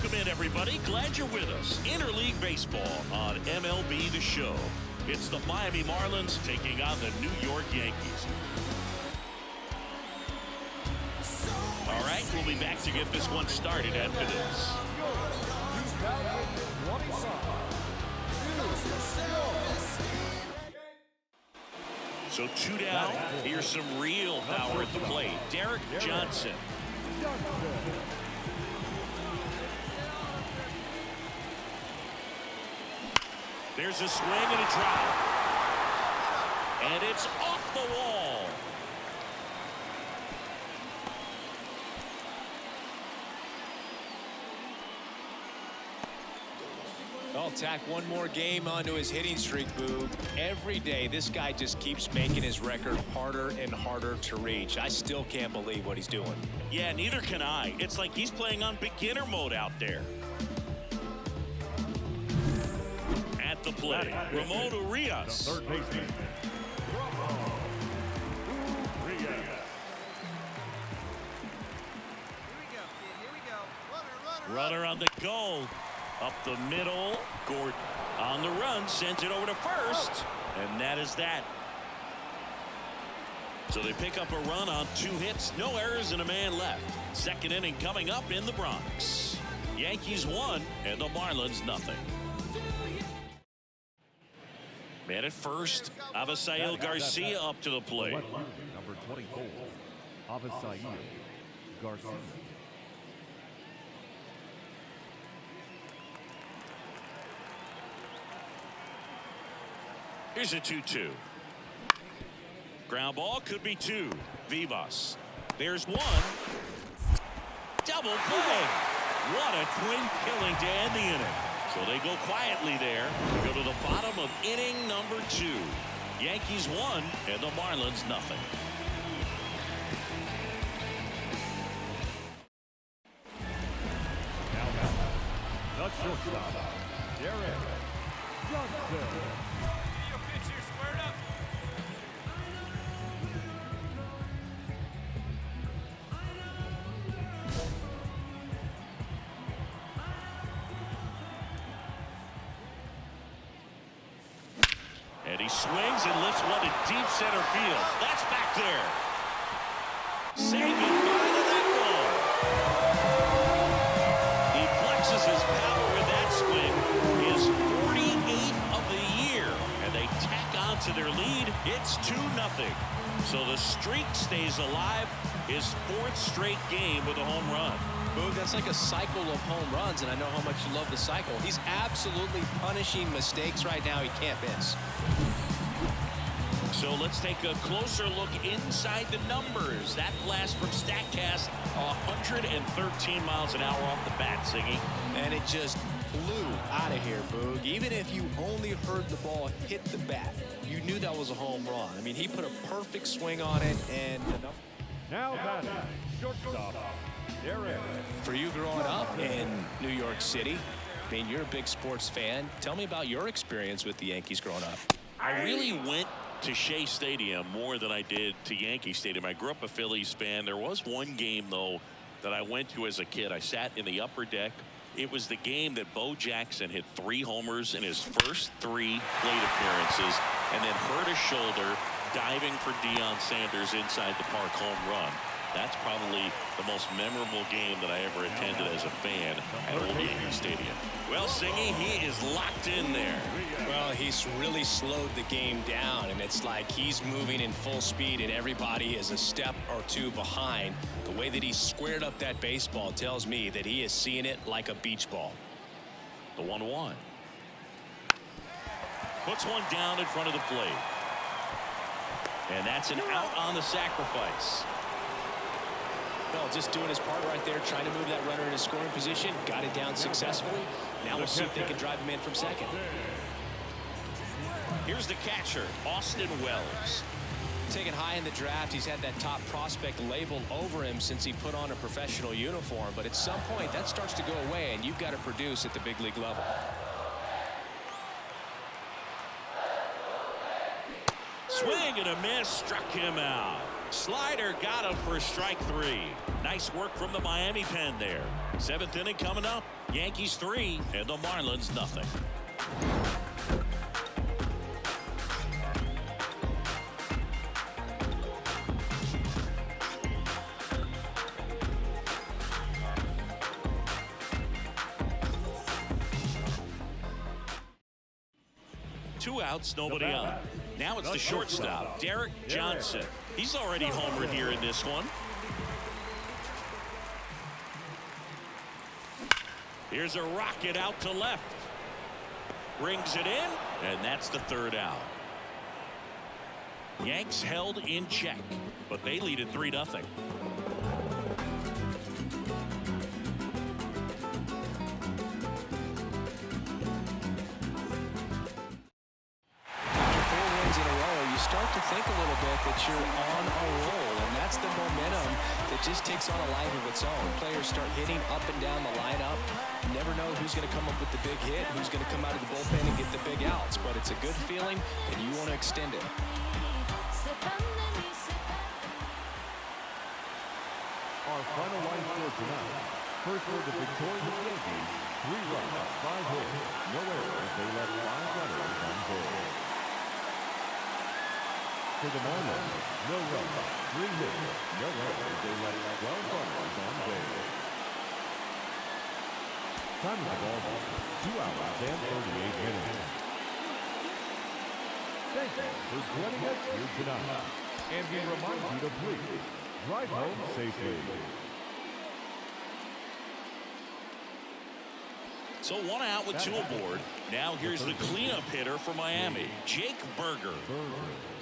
Welcome in, everybody. Glad you're with us. Interleague Baseball on MLB The Show. It's the Miami Marlins taking on the New York Yankees. All right, we'll be back to get this one started after this. So 2 down. Here's some real power at the plate. Derek Johnson. There's a swing and a drive. And it's off the wall. I'll tack one more game onto his hitting streak, Boog. Every day, this guy just keeps making his record harder and harder to reach. I still can't believe what he's doing. Yeah, neither can I. It's like he's playing on beginner mode out there. At the plate, Ramon Urias. Third baseman. Runner on the goal. Up the middle. Gordon on the run. Sends it over to first. And that is that. So they pick up a run on 2 hits. No errors and a man left. Second inning coming up in the Bronx. Yankees 1 and the Marlins nothing. Man at first, Avisail Garcia up to the plate. Number 24, Avisail Garcia. Here's a 2-2. Ground ball, could be 2. Vivas. There's 1. Double play. What a twin killing to end the inning. So they go quietly there. We go to the bottom of inning number 2. Yankees 1 and the Marlins nothing. Now, the shortstop, Derek Johnson. And he swings and lifts one to deep center field. That's back there. Saying goodbye to that ball. He flexes his power with that swing. His 48th of the year. And they tack on to their lead. It's 2-0. So the streak stays alive. His 4th straight game with a home run. Boog, that's like a cycle of home runs, and I know how much you love the cycle. He's absolutely punishing mistakes right now he can't miss. So let's take a closer look inside the numbers. That blast from StatCast, 113 miles an hour off the bat, Siggy. And it just flew out of here, Boog. Even if you only heard the ball hit the bat, you knew that was a home run. I mean, he put a perfect swing on it, and Now batting, shortstop, Derek. for you growing up in New York City, I mean, you're a big sports fan. Tell me about your experience with the Yankees growing up. I really went to Shea Stadium more than I did to Yankee Stadium. I grew up a Phillies fan. There was one game, though, that I went to as a kid. I sat in the upper deck. It was the game that Bo Jackson hit 3 homers in his first 3 plate appearances and then hurt his shoulder diving for Deion Sanders inside the park home run. That's probably the most memorable game that I ever attended as a fan at Old Yankee Stadium. Well, Singy, he is locked in there. Well, he's really slowed the game down, and it's like he's moving in full speed, and everybody is a step or 2 behind. The way that he squared up that baseball tells me that he is seeing it like a beach ball. The 1-1. Puts one down in front of the plate. And that's an out on the sacrifice. Well, just doing his part right there, trying to move that runner in a scoring position. Got it down successfully. Now we'll see if they can drive him in from second. Here's the catcher, Austin Wells. Taken high in the draft, he's had that top prospect labeled over him since he put on a professional uniform. But at some point, that starts to go away, and you've got to produce at the big league level. Swing and a miss, struck him out. Slider got him for strike 3. Nice work from the Miami pen there. 7th inning coming up. Yankees 3 and the Marlins nothing. Two outs, nobody on. Now it's the shortstop, Derek Johnson. He's already homered here in this one. Here's a rocket out to left. Brings it in, and that's the 3rd out. Yanks held in check, but they lead at 3-0. Start to think a little bit that you're on a roll, and that's the momentum that just takes on a life of its own. Players start hitting up and down the lineup. You never know who's going to come up with the big hit, who's going to come out of the bullpen and get the big outs, but it's a good feeling, and you want to extend it. Our final line score tonight. First for the victorious Yankees, 3 runs, 5 hits, no errors. They left 5 runners on board. For the Marlins, no runs, 3 hits, no errors. They left 12 runners on base. Time of the ball game, 2 hours and 38 minutes. Thank you for joining us here tonight. And we remind you to please drive home safely. So 1 out with 2 aboard. Now here's the cleanup hitter for Miami, Jake Berger.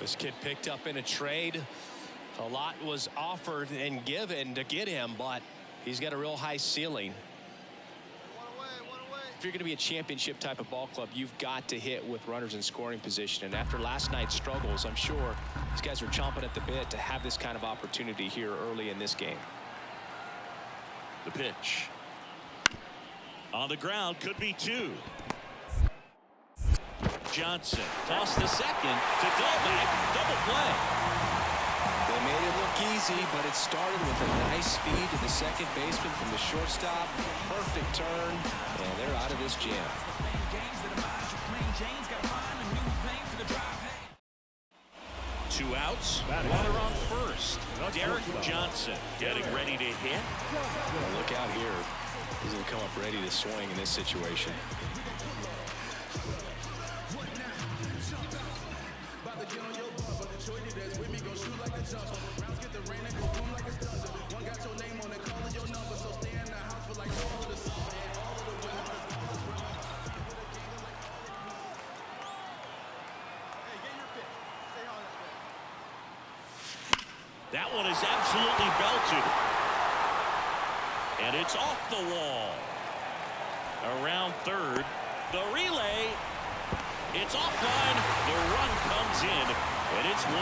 This kid picked up in a trade. A lot was offered and given to get him, but he's got a real high ceiling. If you're going to be a championship type of ball club, you've got to hit with runners in scoring position. And after last night's struggles, I'm sure these guys are chomping at the bit to have this kind of opportunity here early in this game. The pitch. On the ground, could be 2. Johnson tossed to second to Delback, double play. They made it look easy, but it started with a nice feed to the second baseman from the shortstop. Perfect turn, and they're out of this jam. 2 outs, runner on first. Derek Johnson getting ready to hit. Well, look out here. He's going to come up ready to swing in this situation. That one is absolutely belted. And it's off the wall. Around third. The relay. It's offline. The run comes in. And it's 1-0.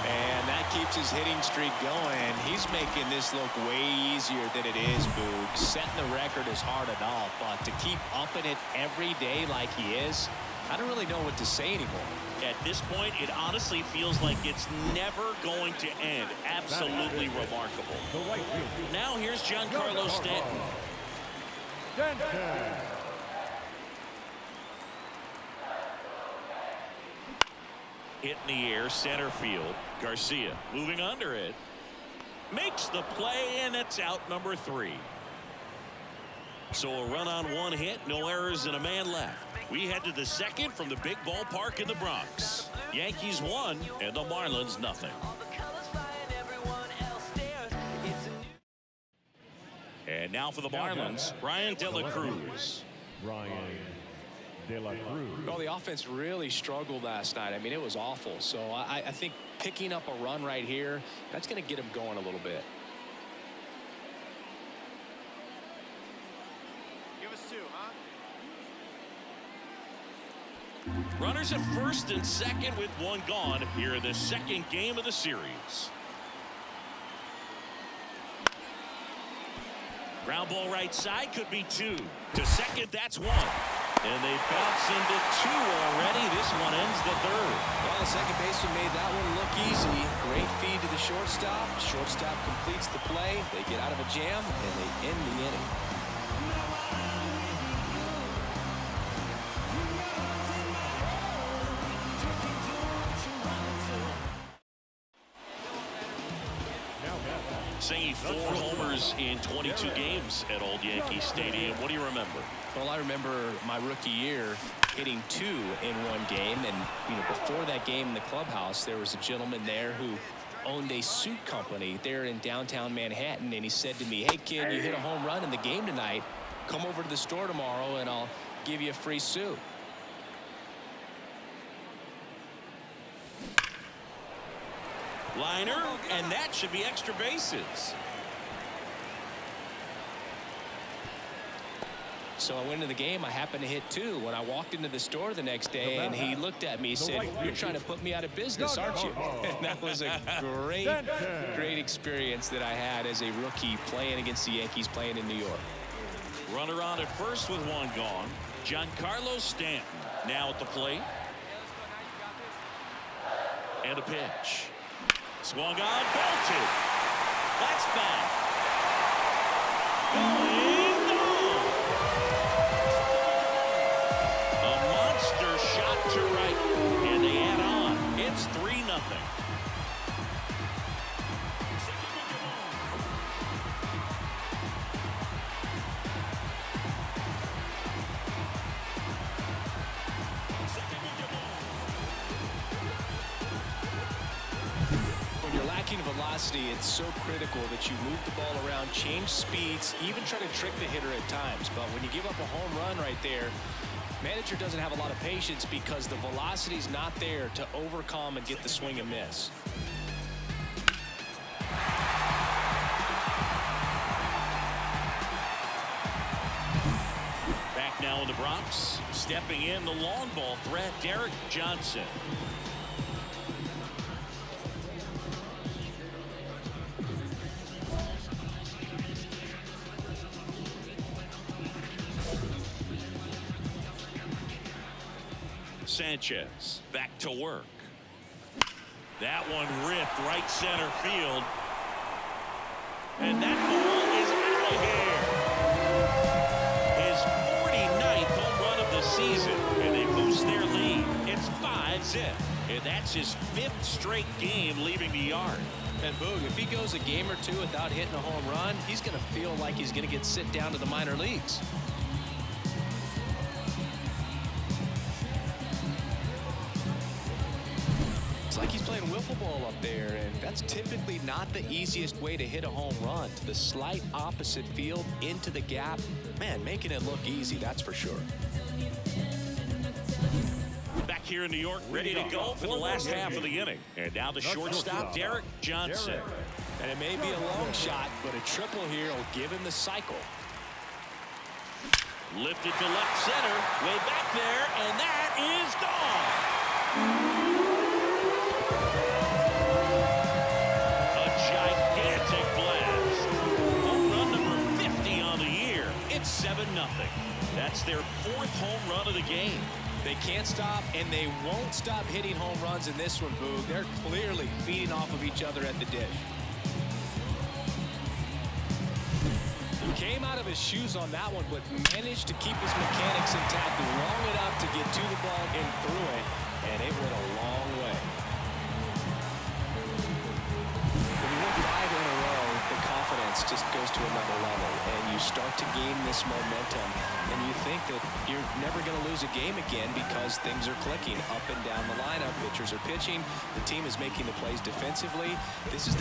And that keeps his hitting streak going. He's making this look way easier than it is, Boog. Setting the record is hard enough, but to keep upping it every day like he is, I don't really know what to say anymore. At this point, it honestly feels like it's never going to end. Absolutely remarkable. Now here's Giancarlo Stanton. Hit in the air, center field. Garcia moving under it. Makes the play, and it's out number 3. So a run on 1 hit, no errors, and a man left. We head to the second from the big ballpark in the Bronx. Yankees 1 and the Marlins nothing. And now for the Marlins, Brian De La Cruz. Well, the offense really struggled last night. I mean, it was awful. So I think picking up a run right here, that's going to get him going a little bit. Give us 2, huh? Runners at first and second with 1 gone here in the second game of the series. Ground ball right side, could be 2. To second, that's 1. And they bounce into 2 already. This one ends the 3rd. Well, the second baseman made that one look easy. Great feed to the shortstop. Shortstop completes the play. They get out of a jam, and they end the inning. Singing 4 homers in 22 games at Old Yankee Stadium. What do you remember? Well, I remember my rookie year hitting 2 in one game. And, before that game in the clubhouse, there was a gentleman there who owned a suit company there in downtown Manhattan. And he said to me, "Hey, kid, you hit a home run in the game tonight. Come over to the store tomorrow and I'll give you a free suit." Liner, and that should be extra bases. So I went into the game. I happened to hit 2 when I walked into the store the next day, and he looked at me and said, "You're trying to put me out of business, aren't you?" And that was a great experience that I had as a rookie playing against the Yankees, playing in New York. Runner on at first with 1 gone. Giancarlo Stanton now at the plate. And a pitch. Swung on, belted. That's back. Going on. A monster shot to right. And they add on. It's 3-0. Velocity, it's so critical that you move the ball around, change speeds, even try to trick the hitter at times. But when you give up a home run right there, manager doesn't have a lot of patience because the velocity's not there to overcome and get the swing and miss. Back now in the Bronx, stepping in the long ball threat, Derek Johnson. Sanchez back to work. That one ripped right center field. And that ball is out of here. His 49th home run of the season. And they boost their lead. It's 5-zip. And that's his 5th straight game leaving the yard. And Boog, if he goes a game or 2 without hitting a home run, he's going to feel like he's going to get sent down to the minor leagues. It's like he's playing wiffle ball up there, and that's typically not the easiest way to hit a home run. To the slight opposite field, into the gap. Man, making it look easy, that's for sure. Back here in New York, ready to go for the last half of the inning. And now the shortstop, Derek Johnson. And it may be a long shot, but a triple here will give him the cycle. Lifted to left center, way back there, and that is gone. Gigantic blast. Home run number 50 on the year. It's 7-0. That's their 4th home run of the game. They can't stop, and they won't stop hitting home runs in this one, Boog. They're clearly feeding off of each other at the dish. Came out of his shoes on that one, but managed to keep his mechanics intact long enough to get to the ball and through it, and it went a long way. When you win 5 in a row, the confidence just goes to another level, and you start to gain this momentum, and you think that you're never going to lose a game again because things are clicking up and down the lineup. Pitchers are pitching. The team is making the plays defensively. This is